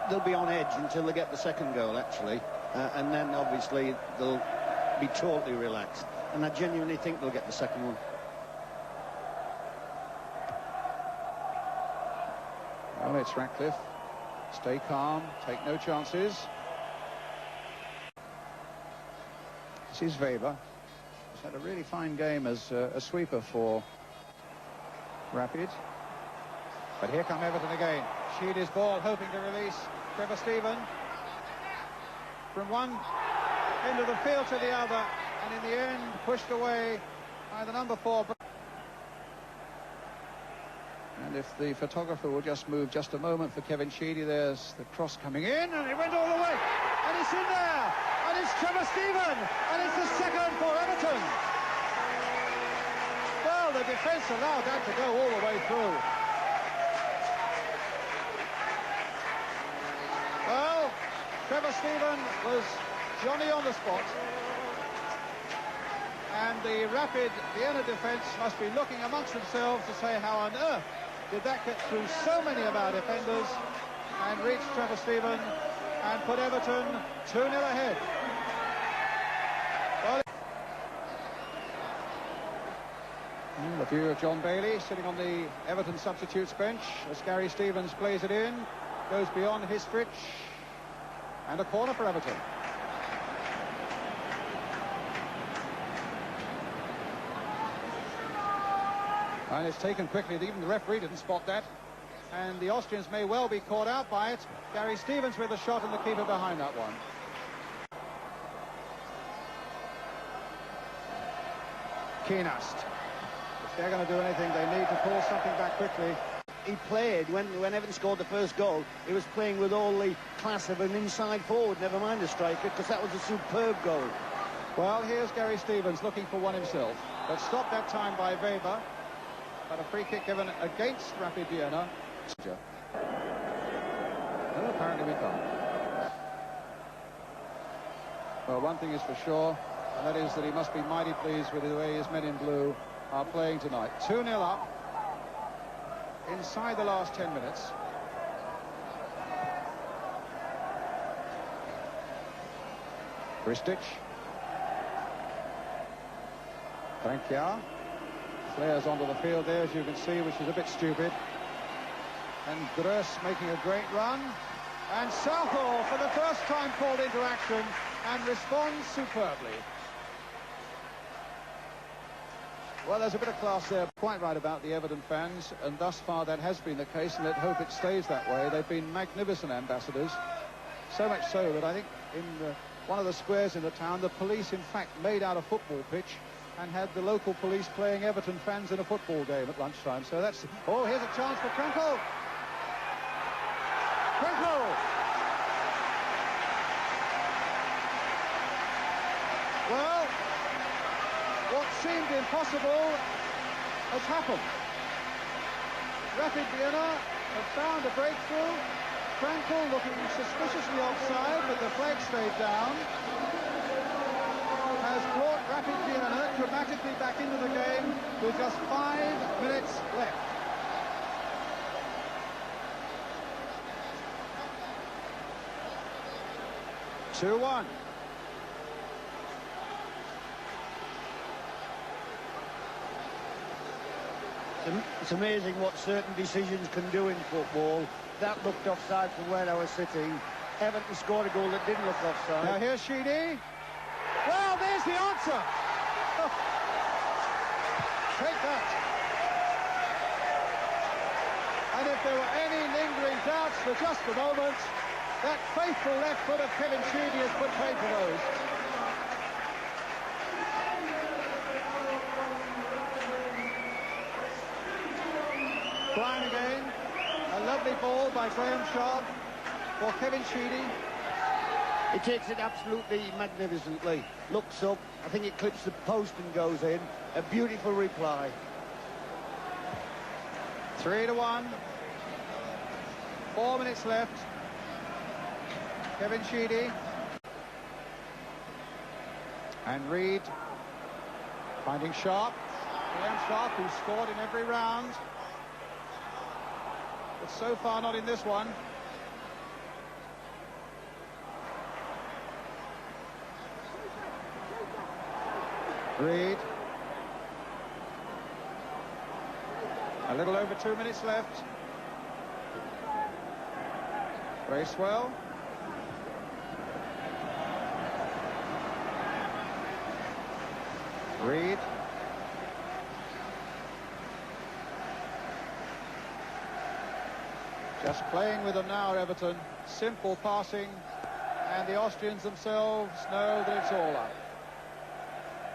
they'll be on edge until they get the second goal, actually. And then, obviously, they'll be totally relaxed. And I genuinely think they'll get the second one. Well, it's Ratcliffe. Stay calm, take no chances. This is Weber. He's had a really fine game as a sweeper for Rapid. But here come Everton again. Sheedy's ball, hoping to release Trevor Stephen. From one end of the field to the other, and in the end pushed away by the number 4. And if the photographer will just move just a moment for Kevin Sheedy, there's the cross coming in, and it went all the way, and it's in there, and it's Trevor Stephen, and it's the second for Everton. Well, the defence allowed that to go all the way through. Well, Trevor Stephen was Johnny on the spot, and the Rapid Vienna defence must be looking amongst themselves to say how on earth did that get through so many of our defenders and reach Trevor Stephen and put Everton 2-0 ahead. Well, the view of John Bailey sitting on the Everton substitutes bench as Gary Stevens plays it in, goes beyond Histrich, and a corner for Everton. And it's taken quickly. Even the referee didn't spot that. And the Austrians may well be caught out by it. Gary Stevens with a shot and the keeper behind that one. Keenast. If they're going to do anything, they need to pull something back quickly. He played, when Everton scored the first goal, he was playing with all the class of an inside forward, never mind a striker, because that was a superb goal. Well, here's Gary Stevens looking for one himself. But stopped that time by Weber. But a free kick given against Rapid Vienna. No, apparently we can't. Well, one thing is for sure, and that is that he must be mighty pleased with the way his men in blue are playing tonight. 2-0 up inside the last 10 minutes. Kristich. Frankia. Flares onto the field there, as you can see, which is a bit stupid. And Gross making a great run. And Southall, for the first time, called into action and responds superbly. Well, there's a bit of class there. Quite right about the Everton fans, and thus far that has been the case, and let's hope it stays that way. They've been magnificent ambassadors. So much so that I think in one of the squares in the town, the police, in fact, made out a football pitch and had the local police playing Everton fans in a football game at lunchtime. So that's... Oh, here's a chance for Krenkel. Krenkel! Well, what seemed impossible has happened. Rapid Vienna have found a breakthrough. Krenkel looking suspiciously offside, but the flag stayed down. Has brought Rapid Vienna dramatically back into the game with just 5 minutes left. Two-1. It's amazing what certain decisions can do in football. That looked offside from where I was sitting. Everton scored a goal that didn't look offside. Now here's Sheedy. Well, there's the answer. Oh. Take that. And if there were any lingering doubts for just a moment, that faithful left foot of Kevin Sheedy has put paid to those. Brian again. A lovely ball by Graham Sharp for Kevin Sheedy. He takes it absolutely magnificently. Looks up, I think it clips the post and goes in. A beautiful reply. 3-1. 4 minutes left. Kevin Sheedy. And Reed finding Sharp. Graham Sharp, who scored in every round. But so far not in this one. Reed. A little over 2 minutes left. Bracewell. Reed. Just playing with them now, Everton. Simple passing, and the Austrians themselves know that it's all up.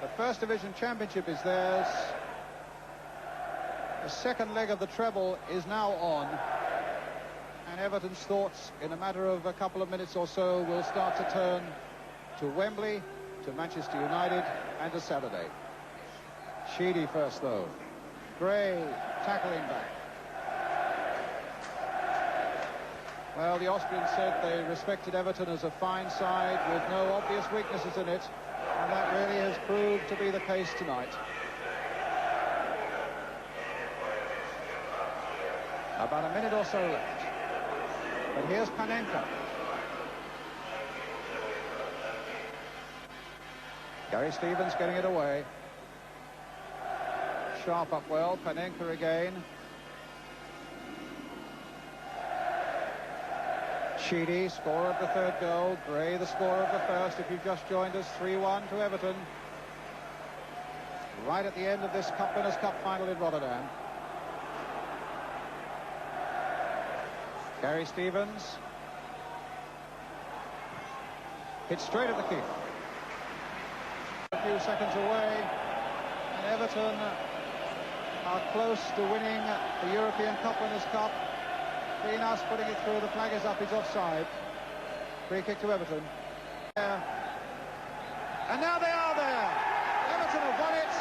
The First Division Championship is theirs. The second leg of the treble is now on, and Everton's thoughts in a matter of a couple of minutes or so will start to turn to Wembley, to Manchester United, and to Saturday. Sheedy first, though. Gray tackling back. Well, the Austrians said they respected Everton as a fine side with no obvious weaknesses in it, and that really has proved to be the case tonight. About a minute or so left. But here's Panenka. Gary Stevens getting it away. Sharp up well. Panenka again. Sheedy, scorer of the third goal. Gray, the scorer of the first. If you've just joined us, 3-1 to Everton. Right at the end of this Winners' Cup final in Rotterdam. Gary Stevens. Hit straight at the keeper. A few seconds away, and Everton are close to winning the European Cup Winners' Cup. VIENNA putting it through. The flag is up. He's offside. Free kick to Everton. And now they are there. Everton have won it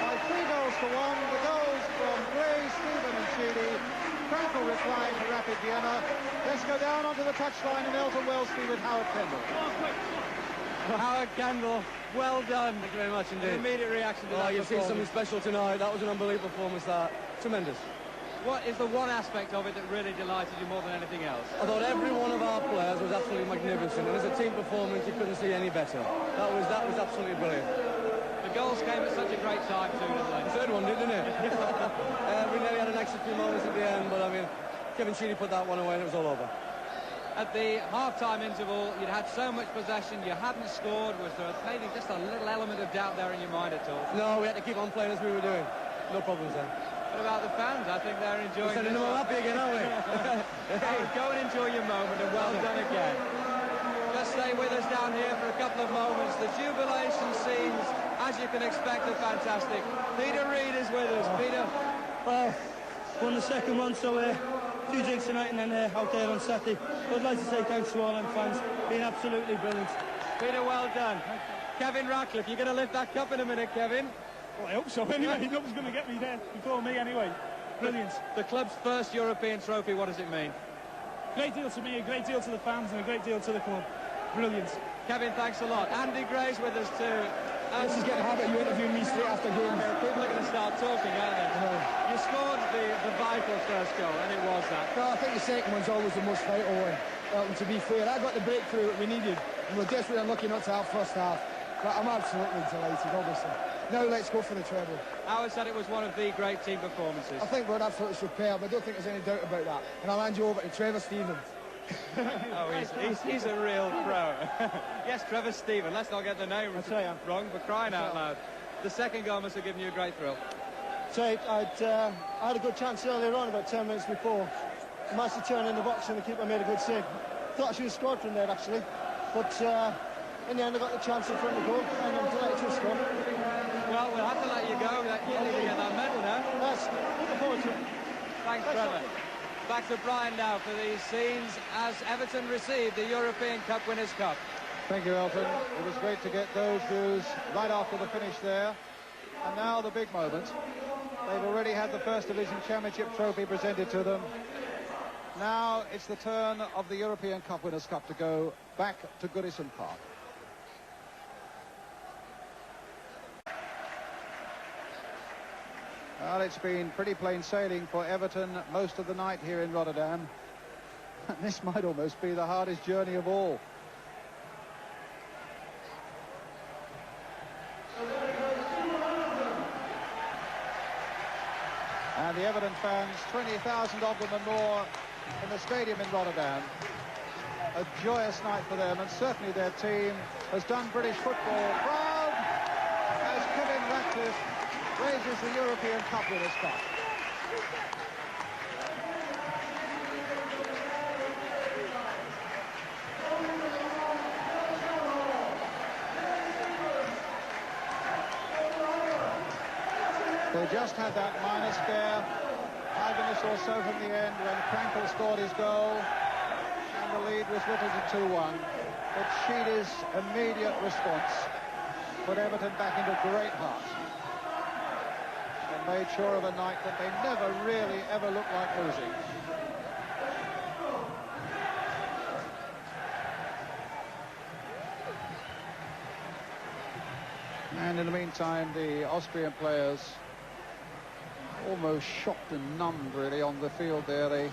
by 3-1. The goals from Gray, Stephen and Sheedy. Frankel replying to Rapid Vienna. Let's go down onto the touchline in Elton Wellesby with Howard Kendall. Howard Kendall, well done. Thank you very much indeed. An immediate reaction to that. You've seen something special tonight. That was an unbelievable performance. That tremendous. What is the one aspect of it that really delighted you more than anything else? I thought every one of our players was absolutely magnificent, and as a team performance, you couldn't see any better. That was absolutely brilliant. The goals came at such a great time too, didn't they? The third one did, didn't it? We nearly had an extra few moments at the end, but I mean, Kevin Sheedy put that one away, and it was all over. At the half-time interval, you'd had so much possession, you hadn't scored. Was there maybe just a little element of doubt there in your mind at all? No, we had to keep on playing as we were doing. No problems there. What about the fans? I think they're enjoying it. We're sending them all happy again, aren't we? Hey, go and enjoy your moment, and well done again. Just stay with us down here for a couple of moments. The jubilation scenes, as you can expect, are fantastic. Peter Reid is with us. Peter? Well, won the second one, so 2 drinks tonight and then out there on Saturday. I'd like to say thanks to all them fans. Been absolutely brilliant. Peter, well done. Kevin Ratcliffe, you're going to lift that cup in a minute, Kevin. Well, I hope so anyway. Nobody's going to get me there before me anyway. Brilliant. The club's first European trophy, what does it mean? Great deal to me, a great deal to the fans and a great deal to the club. Brilliant. Kevin, thanks a lot. Andy Gray's with us too. This is getting a habit, you interviewing me straight after games. People are going to start talking, aren't they? You scored the vital first goal, and it was that. No, I think the second one's always the most vital one. And to be fair, I got the breakthrough that we needed, and we're desperately unlucky not to have first half. But I'm absolutely delighted, obviously. Now let's go for the treble. Howard said it was one of the great team performances. I think we're absolutely superb. I don't think there's any doubt about that. And I'll hand you over to Trevor Stevens. Oh, he's a real pro. Yes, Trevor Stephen. Let's not get the name wrong, for crying out loud. The second goal must have given you a great thrill. So I had a good chance earlier on, about 10 minutes before. I managed to turn in the box and the keeper made a good save. Thought I should have scored from there, actually. But in the end, I got the chance in front of the goal, and I'm delighted to have scored. Well, we'll have to let you go. You need to get that medal now. Yes, looking forward to it. Thanks, Trevor. Back to Brian now for these scenes as Everton received the European Cup Winners' Cup. Thank you, Elton. It was great to get those views right after the finish there. And now the big moment. They've already had the First Division Championship trophy presented to them. Now it's the turn of the European Cup Winners' Cup to go back to Goodison Park. Well, it's been pretty plain sailing for Everton most of the night here in Rotterdam. This might almost be the hardest journey of all. And the Everton fans, 20,000 of them and more in the stadium in Rotterdam. A joyous night for them, and certainly their team has done British football proud as Kevin Ratcliffe raises the European Cup Winners' Cup. They just had that minor scare 5 minutes or so from the end when Krankel scored his goal and the lead was whittled to 2-1. But Sheedy's immediate response put Everton back into great heart and made sure of a night that they never really ever looked like losing. And in the meantime, the Austrian players almost shocked and numbed really on the field there. They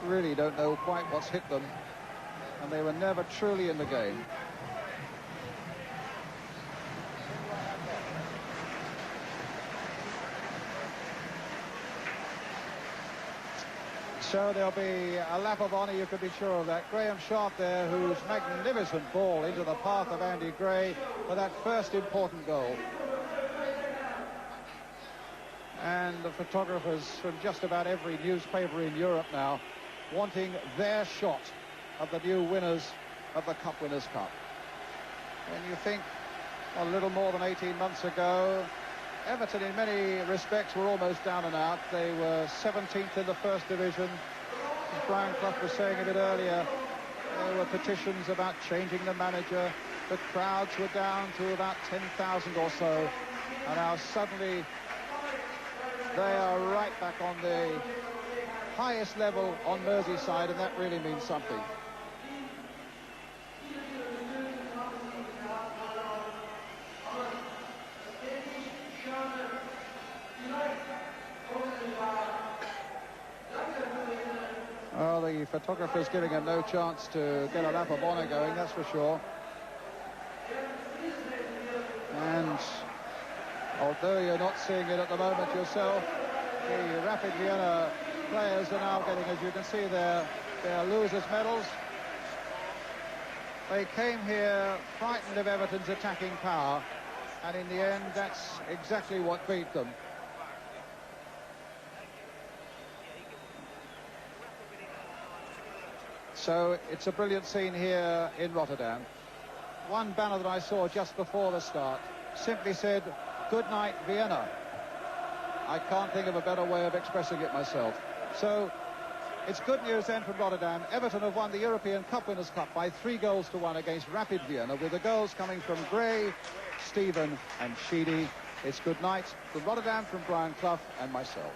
really don't know quite what's hit them, and they were never truly in the game. So there'll be a lap of honour, you can be sure of that. Graham Sharp there, whose magnificent ball into the path of Andy Gray for that first important goal. And the photographers from just about every newspaper in Europe now wanting their shot of the new winners of the Cup Winners' Cup. When you think a little more than 18 months ago, Everton in many respects were almost down and out. They were 17th in the first division. As Brian Clough was saying a bit earlier, there were petitions about changing the manager. The crowds were down to about 10,000 or so. And now suddenly they are right back on the highest level on Merseyside, and that really means something. Well, the photographer's giving him no chance to get a lap of honour going, that's for sure. And although you're not seeing it at the moment yourself, the Rapid Vienna players are now getting, as you can see, their losers' medals. They came here frightened of Everton's attacking power, and in the end, that's exactly what beat them. So it's a brilliant scene here in Rotterdam. One banner that I saw just before the start simply said, "Good night, Vienna." I can't think of a better way of expressing it myself. So it's good news then from Rotterdam. Everton have won the European Cup Winners' Cup by 3-1 against Rapid Vienna, with the goals coming from Gray, Stephen and Sheedy. It's good night from Rotterdam from Brian Clough and myself.